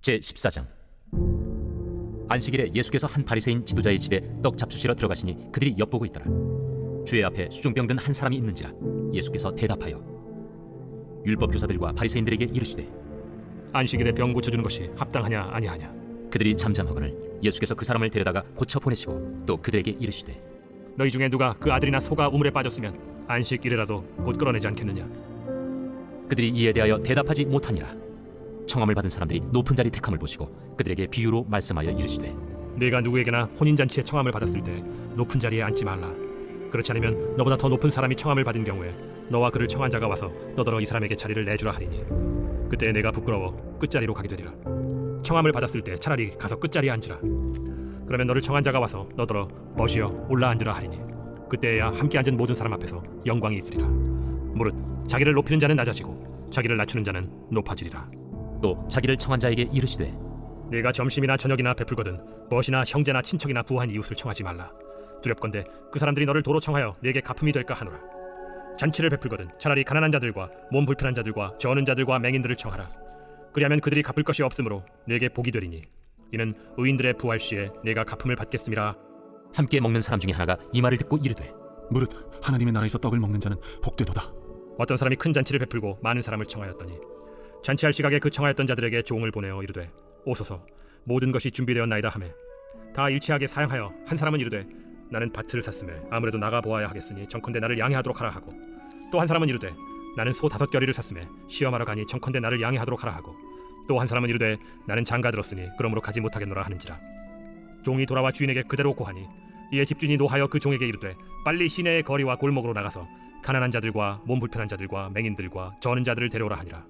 제14장. 안식일에 예수께서 한 바리새인 지도자의 집에 떡 잡수시러 들어가시니 그들이 엿보고 있더라. 주의 앞에 수종병 든 한 사람이 있는지라. 예수께서 대답하여 율법 교사들과 바리새인들에게 이르시되 안식일에 병 고쳐주는 것이 합당하냐 아니하냐. 그들이 잠잠하거늘 예수께서 그 사람을 데려다가 고쳐 보내시고 또 그들에게 이르시되 너희 중에 누가 그 아들이나 소가 우물에 빠졌으면 안식일에라도 곧 끌어내지 않겠느냐. 그들이 이에 대하여 대답하지 못하니라. 청함을 받은 사람들이 높은 자리 택함을 보시고 그들에게 비유로 말씀하여 이르시되 네가 누구에게나 혼인잔치에 청함을 받았을 때 높은 자리에 앉지 말라. 그렇지 않으면 너보다 더 높은 사람이 청함을 받은 경우에 너와 그를 청한 자가 와서 너더러 이 사람에게 자리를 내주라 하리니 그때 내가 부끄러워 끝자리로 가게 되리라. 청함을 받았을 때 차라리 가서 끝자리에 앉으라. 그러면 너를 청한 자가 와서 너더러 멋이여 올라 앉으라 하리니 그때야 함께 앉은 모든 사람 앞에서 영광이 있으리라. 무릇 자기를 높이는 자는 낮아지고 자기를 낮추는 자는 높아지리라. 또 자기를 청한 자에게 이르시되 네가 점심이나 저녁이나 베풀거든 무엇이나 형제나 친척이나 부한 이웃을 청하지 말라. 두렵건대 그 사람들이 너를 도로 청하여 네게 가품이 될까 하노라. 잔치를 베풀거든 차라리 가난한 자들과 몸 불편한 자들과 저는 자들과 맹인들을 청하라. 그리하면 그들이 갚을 것이 없으므로 네게 복이 되리니 이는 의인들의 부활 시에 네가 가품을 받겠음이라. 함께 먹는 사람 중에 하나가 이 말을 듣고 이르되 무릇 하나님의 나라에서 떡을 먹는 자는 복되도다. 어떤 사람이 큰 잔치를 베풀고 많은 사람을 청하였더니 잔치할 시각에 그 청하였던 자들에게 종을 보내어 이르되 오소서 모든 것이 준비되었나이다 하매 다 일치하게 사양하여 한 사람은 이르되 나는 밭을 샀으매 아무래도 나가 보아야 하겠으니 청컨대 나를 양해하도록 하라 하고 또 한 사람은 이르되 나는 소 5겨리를 샀으매 시험하러 가니 청컨대 나를 양해하도록 하라 하고 또 한 사람은 이르되 나는 장가 들었으니 그러므로 가지 못하겠노라 하는지라. 종이 돌아와 주인에게 그대로 고하니 이에 집주인이 노하여 그 종에게 이르되 빨리 시내의 거리와 골목으로 나가서 가난한 자들과 몸 불편한 자들과 맹인들과 저는 자들을 데려오라 하니라.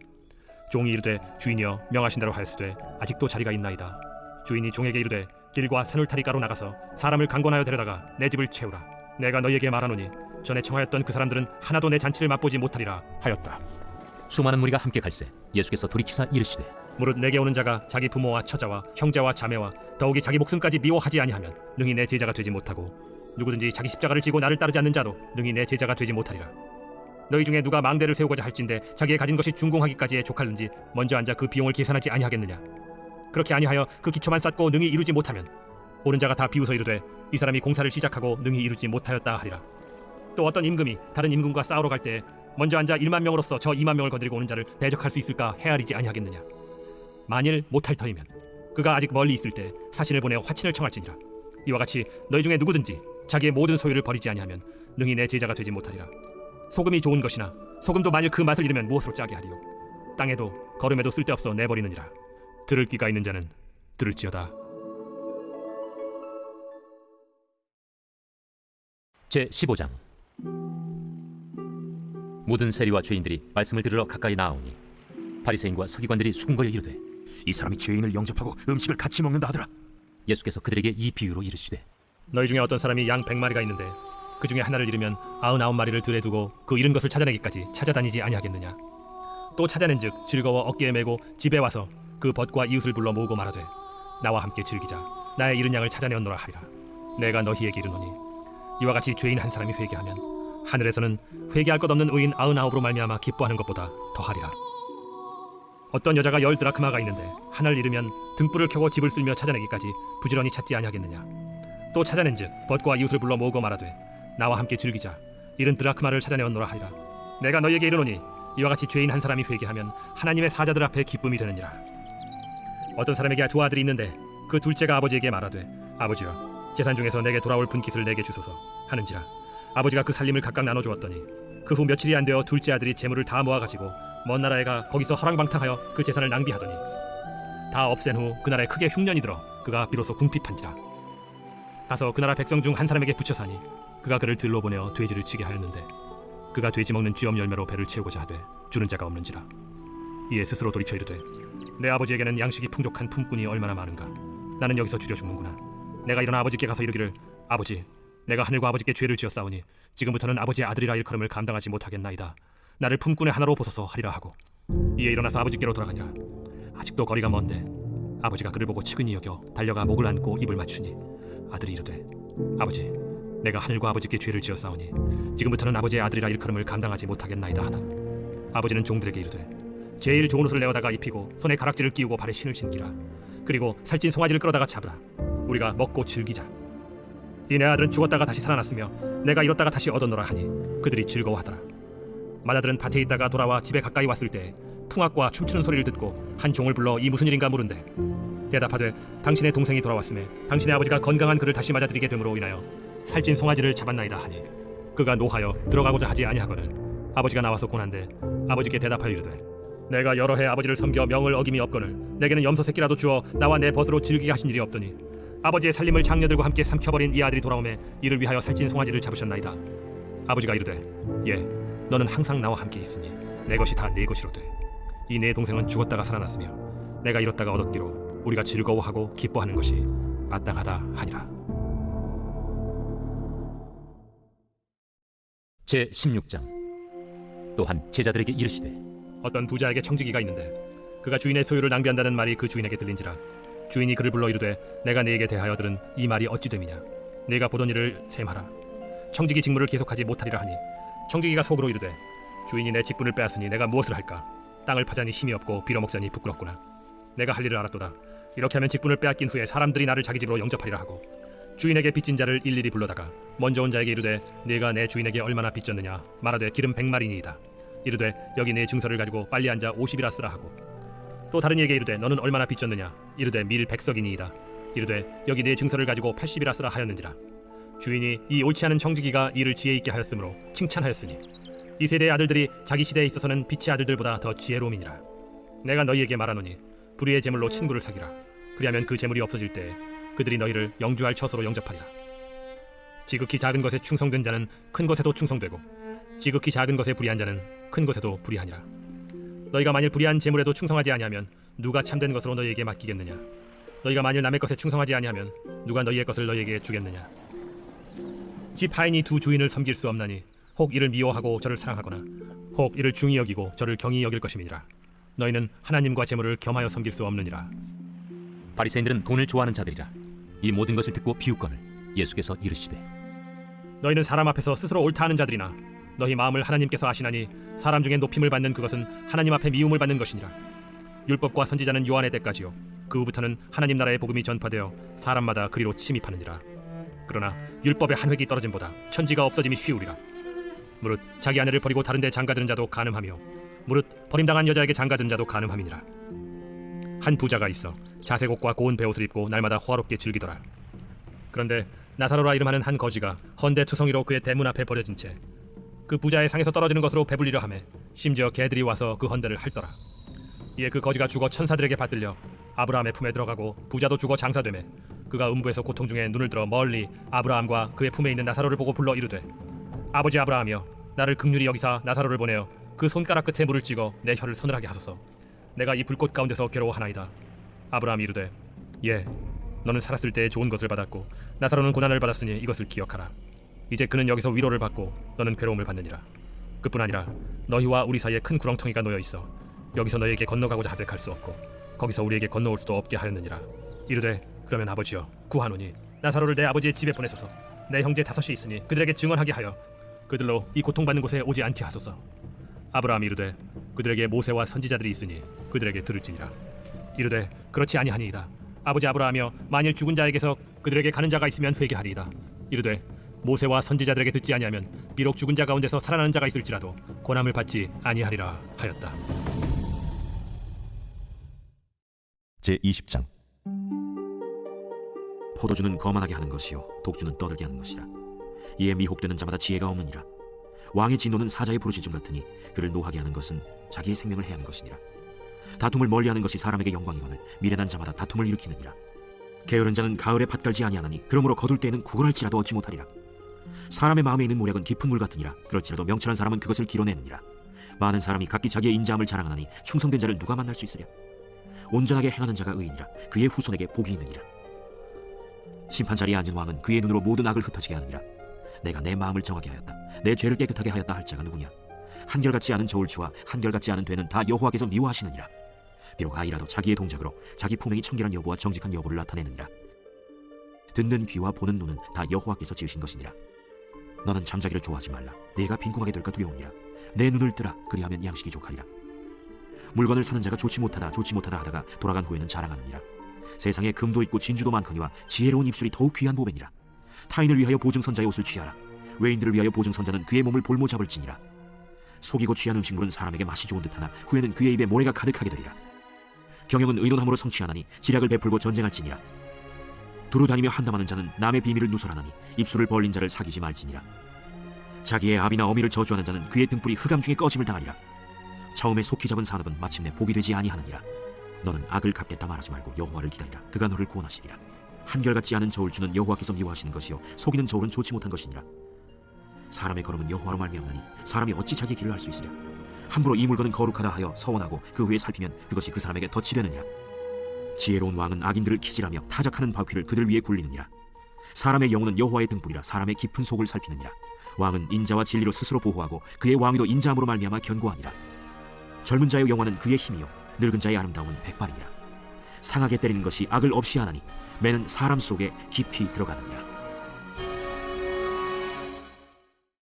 종이 이르되 주인이여 명하신 대로 하였으되 아직도 자리가 있나이다. 주인이 종에게 이르되 길과 산울타리가로 나가서 사람을 강권하여 데려다가 내 집을 채우라. 내가 너희에게 말하노니 전에 청하였던 그 사람들은 하나도 내 잔치를 맛보지 못하리라 하였다. 수많은 무리가 함께 갈새 예수께서 돌이키사 이르시되 무릇 내게 오는 자가 자기 부모와 처자와 형제와 자매와 더욱이 자기 목숨까지 미워하지 아니하면 능히 내 제자가 되지 못하고 누구든지 자기 십자가를 지고 나를 따르지 않는 자도 능히 내 제자가 되지 못하리라. 너희 중에 누가 망대를 세우고자 할진대 자기의 가진 것이 준공하기까지에 족할는지 먼저 앉아 그 비용을 계산하지 아니하겠느냐. 그렇게 아니하여 그 기초만 쌓고 능히 이루지 못하면 오는 자가 다 비웃어 이르되 이 사람이 공사를 시작하고 능히 이루지 못하였다 하리라. 또 어떤 임금이 다른 임금과 싸우러 갈 때 먼저 앉아 1만 명으로서 저 2만 명을 거느리고 오는 자를 대적할 수 있을까 헤아리지 아니하겠느냐. 만일 못할 터이면 그가 아직 멀리 있을 때 사신을 보내어 화친을 청할지니라. 이와 같이 너희 중에 누구든지 자기의 모든 소유를 버리지 아니하면 능히 내 제자가 되지 못하리라. 소금이 좋은 것이나 소금도 만일 그 맛을 잃으면 무엇으로 짜게 하리요. 땅에도 거름에도 쓸데없어 내버리느니라. 들을 귀가 있는 자는 들을지어다. 제15장. 모든 세리와 죄인들이 말씀을 들으러 가까이 나아오니 바리새인과 서기관들이 수군거려 이르되 이 사람이 죄인을 영접하고 음식을 같이 먹는다 하더라. 예수께서 그들에게 이 비유로 이르시되 너희 중에 어떤 사람이 양 100마리가 있는데 그 중에 하나를 잃으면 99마리를 들에 두고 그 잃은 것을 찾아내기까지 찾아다니지 아니하겠느냐. 또 찾아낸즉 즐거워 어깨에 메고 집에 와서 그 벗과 이웃을 불러 모으고 말하되 나와 함께 즐기자. 나의 잃은 양을 찾아내었노라 하리라. 내가 너희에게 이르노니 이와 같이 죄인 한 사람이 회개하면 하늘에서는 회개할 것 없는 의인 99으로 말미암아 기뻐하는 것보다 더하리라. 어떤 여자가 10 드라크마가 있는데 하나를 잃으면 등불을 켜고 집을 쓸며 찾아내기까지 부지런히 찾지 아니하겠느냐. 또 찾아낸즉 벗과 이웃을 불러 모으고 말하되 나와 함께 즐기자. 잃은 드라크마를 찾아내었노라 하리라. 내가 너희에게 이르노니 이와 같이 죄인 한 사람이 회개하면 하나님의 사자들 앞에 기쁨이 되느니라. 어떤 사람에게 2 아들이 있는데 그 둘째가 아버지에게 말하되 아버지여 재산 중에서 내게 돌아올 분깃을 내게 주소서 하는지라. 아버지가 그 살림을 각각 나눠주었더니 그 후 며칠이 안 되어 둘째 아들이 재물을 다 모아가지고 먼 나라에 가 거기서 허랑방탕하여 그 재산을 낭비하더니 다 없앤 후 그 나라에 크게 흉년이 들어 그가 비로소 궁핍한지라. 가서 그 나라 백성 중 한 사람에게 붙여 사니 그가 그를 들로 보내어 돼지를 치게 하였는데 그가 돼지 먹는 쥐엄 열매로 배를 채우고자 하되 주는 자가 없는지라. 이에 스스로 돌이켜 이르되 내 아버지에게는 양식이 풍족한 품꾼이 얼마나 많은가. 나는 여기서 줄여 죽는구나. 내가 일어나 아버지께 가서 이르기를 아버지 내가 하늘과 아버지께 죄를 지었사오니 지금부터는 아버지의 아들이라 일컬음을 감당하지 못하겠나이다. 나를 품꾼의 하나로 보소서 하리라 하고 이에 일어나서 아버지께로 돌아가니라. 아직도 거리가 먼데 아버지가 그를 보고 측은히 여겨 달려가 목을 안고 입을 맞추니 아들이 이르되 아버지 내가 하늘과 아버지께 죄를 지었사오니 지금부터는 아버지의 아들이라 일컬음을 감당하지 못하겠나이다 하나 아버지는 종들에게 이르되 제일 좋은 옷을 내어다가 입히고 손에 가락지를 끼우고 발에 신을 신기라. 그리고 살찐 송아지를 끌어다가 잡으라. 우리가 먹고 즐기자. 이 내 아들은 죽었다가 다시 살아났으며 내가 잃었다가 다시 얻었노라 하니 그들이 즐거워하더라. 맏아들은 밭에 있다가 돌아와 집에 가까이 왔을 때 풍악과 춤추는 소리를 듣고 한 종을 불러 이 무슨 일인가 물은데 대답하되 당신의 동생이 돌아왔음에 당신의 아버지가 건강한 그를 다시 맞아들이게 됨으로 인하여 살찐 송아지를 잡았나이다 하니 그가 노하여 들어가고자 하지 아니하거늘 아버지가 나와서 고난데 아버지께 대답하여 이르되 내가 여러 해 아버지를 섬겨 명을 어김이 없거늘 내게는 염소 새끼라도 주어 나와 내 벗으로 즐기게 하신 일이 없더니 아버지의 살림을 장녀들과 함께 삼켜버린 이 아들이 돌아오매 이를 위하여 살찐 송아지를 잡으셨나이다. 아버지가 이르되 예 너는 항상 나와 함께 있으니 내 것이 다 네 것이로되 이 내 동생은 죽었다가 살아났으며 내가 잃었다가 얻었기로 우리가 즐거워하고 기뻐하는 것이 마땅하다 하니라. 제 16장. 또한 제자들에게 이르시되 어떤 부자에게 청지기가 있는데 그가 주인의 소유를 낭비한다는 말이 그 주인에게 들린지라. 주인이 그를 불러 이르되 내가 네게 대하여 들은 이 말이 어찌 됨이냐. 네가 보던 일을 셈하라. 청지기 직무를 계속하지 못하리라 하니 청지기가 속으로 이르되 주인이 내 직분을 빼앗으니 내가 무엇을 할까. 땅을 파자니 힘이 없고 빌어먹자니 부끄럽구나. 내가 할 일을 알았도다. 이렇게 하면 직분을 빼앗긴 후에 사람들이 나를 자기 집으로 영접하리라 하고 주인에게 빚진 자를 일일이 불러다가 먼저 온 자에게 이르되 네가 내 주인에게 얼마나 빚졌느냐. 말하되 기름 100마리니이다. 이르되 여기 내 증서를 가지고 빨리 앉아 50이라 쓰라 하고 또 다른 이에게 이르되 너는 얼마나 빚졌느냐. 이르되 밀 100석이니이다. 이르되 여기 내 증서를 가지고 80이라 쓰라 하였는지라. 주인이 이 옳지 않은 청지기가 이를 지혜 있게 하였으므로 칭찬하였으니 이 세대의 아들들이 자기 시대에 있어서는 빛의 아들들보다 더 지혜로움이니라. 내가 너희에게 말하노니 불의의 재물로 친구를 사귀라. 그리하면 그 재물이 없어질 때에 그들이 너희를 영주할 처소로 영접하리라. 지극히 작은 것에 충성된 자는 큰 것에도 충성되고 지극히 작은 것에 불의한 자는 큰 것에도 불의하니라. 너희가 만일 불의한 재물에도 충성하지 아니하면 누가 참된 것으로 너희에게 맡기겠느냐. 너희가 만일 남의 것에 충성하지 아니하면 누가 너희의 것을 너희에게 주겠느냐. 집 하인이 두 주인을 섬길 수 없나니 혹 이를 미워하고 저를 사랑하거나 혹 이를 중히 여기고 저를 경히 여길 것임이니라. 너희는 하나님과 재물을 겸하여 섬길 수 없느니라. 바리새인들은 돈을 좋아하는 자들이라. 이 모든 것을 듣고 비웃거늘 예수께서 이르시되 너희는 사람 앞에서 스스로 옳다 하는 자들이나 너희 마음을 하나님께서 아시나니 사람 중에 높임을 받는 그것은 하나님 앞에 미움을 받는 것이니라. 율법과 선지자는 요한의 때까지요 그 후부터는 하나님 나라의 복음이 전파되어 사람마다 그리로 침입하느니라. 그러나 율법의 한 획이 떨어짐보다 천지가 없어짐이 쉬우리라. 무릇 자기 아내를 버리고 다른 데 장가드는 자도 간음하며 무릇 버림당한 여자에게 장가드는 자도 간음함이니라. 한 부자가 있어 자색 옷과 고운 베옷을 입고 날마다 호화롭게 즐기더라. 그런데 나사로라 이름하는 한 거지가 헌데 투성이로 그의 대문 앞에 버려진 채 그 부자의 상에서 떨어지는 것으로 배불리려 하매 심지어 개들이 와서 그 헌데를 핥더라. 이에 그 거지가 죽어 천사들에게 받들려 아브라함의 품에 들어가고 부자도 죽어 장사되매 그가 음부에서 고통 중에 눈을 들어 멀리 아브라함과 그의 품에 있는 나사로를 보고 불러 이르되 아버지 아브라함이여 나를 긍휼히 여기사 나사로를 보내어 그 손가락 끝에 물을 찍어 내 혀를 서늘하게 하소서. 내가 이 불꽃 가운데서 괴로워하나이다. 아브라함이 이르되 예 너는 살았을 때에 좋은 것을 받았고 나사로는 고난을 받았으니 이것을 기억하라. 이제 그는 여기서 위로를 받고 너는 괴로움을 받느니라. 그뿐 아니라 너희와 우리 사이에 큰 구렁텅이가 놓여 있어 여기서 너희에게 건너가고자 하되 갈 수 없고 거기서 우리에게 건너올 수도 없게 하였느니라. 이르되 그러면 아버지여 구하노니 나사로를 내 아버지의 집에 보내소서. 내 형제 5이 있으니 그들에게 증언하게 하여 그들로 이 고통받는 곳에 오지 않게 하소서. 아브라함이 이르되 그들에게 모세와 선지자들이 있으니 그들에게 들을지니라. 이르되 그렇지 아니하니이다. 아버지 아브라함이여 만일 죽은 자에게서 그들에게 가는 자가 있으면 회개하리이다. 이르되 모세와 선지자들에게 듣지 아니하면 비록 죽은 자 가운데서 살아나는 자가 있을지라도 고난을 받지 아니하리라 하였다. 제20장. 포도주는 거만하게 하는 것이요 독주는 떠들게 하는 것이라. 이에 미혹되는 자마다 지혜가 없느니라. 왕의 진노는 사자의 부르짖음 같으니 그를 노하게 하는 것은 자기의 생명을 해하는 것이니라. 다툼을 멀리하는 것이 사람에게 영광이거늘 미련한 자마다 다툼을 일으키느니라. 게으른 자는 가을에 밭 갈지 아니하나니 그러므로 거둘 때에는 구걸할지라도 얻지 못하리라. 사람의 마음에 있는 모략은 깊은 물 같으니라. 그렇지라도 명철한 사람은 그것을 길어내느니라. 많은 사람이 각기 자기의 인자함을 자랑하나니 충성된 자를 누가 만날 수 있으랴. 온전하게 행하는 자가 의인이라. 그의 후손에게 복이 있느니라. 심판자리에 앉은 왕은 그의 눈으로 모든 악을 흩어지게 하느니라. 내가 내 마음을 정하게 하였다. 내 죄를 깨끗하게 하였다 할 자가 누구냐. 한결같지 않은 저울추와 한결같지 않은 되는 다 여호와께서 미워하시느니라. 비록 아이라도 자기의 동작으로 자기 품행이 청결한 여부와 정직한 여부를 나타내느니라. 듣는 귀와 보는 눈은 다 여호와께서 지으신 것이니라. 너는 잠자기를 좋아하지 말라. 네가 빈궁하게 될까 두려우니라. 내 눈을 뜨라. 그리하면 양식이 족하리라. 물건을 사는 자가 좋지 못하다 하다가 돌아간 후에는 자랑하느니라. 세상에 금도 있고 진주도 많거니와 지혜로운 입술이 더욱 귀한 보배니라. 타인을 위하여 보증선자의 옷을 취하라. 외인들을 위하여 보증선자는 그의 몸을 볼모 잡을지니라. 속이고 취한 음식물은 사람에게 맛이 좋은 듯하나 후에는 그의 입에 모래가 가득하게 되리라. 경영은 의논함으로 성취하나니 지략을 베풀고 전쟁할지니라. 두루 다니며 한담하는 자는 남의 비밀을 누설하나니 입술을 벌린 자를 사귀지 말지니라. 자기의 아비나 어미를 저주하는 자는 그의 등불이 흑암 중에 꺼짐을 당하리라. 처음에 속히 잡은 산업은 마침내 복이 되지 아니하느니라. 너는 악을 갚겠다 말하지 말고 여호와를 기다리라. 그가 너를 구원하시리라. 한결같지 않은 저울주는 여호와께서 미워하시는 것이요 속이는 저울은 좋지 못한 것이니라. 사람의 걸음은 여호와로 말미암나니 사람이 어찌 자기 길을 알 수 있으랴. 함부로 이 물건은 거룩하다 하여 서원하고 그 후에 살피면 그것이 그 사람에게 덫이 되느니라. 지혜로운 왕은 악인들을 기질하며 타작하는 바퀴를 그들 위에 굴리느니라. 사람의 영혼은 여호와의 등불이라 사람의 깊은 속을 살피느니라. 왕은 인자와 진리로 스스로 보호하고 그의 왕위도 인자함으로 말미암아 견고하니라. 젊은 자의 영화는 그의 힘이요 늙은 자의 아름다움은 백발이니라. 상하게 때리는 것이 악을 없이 하나니 매는 사람 속에 깊이 들어가느니라.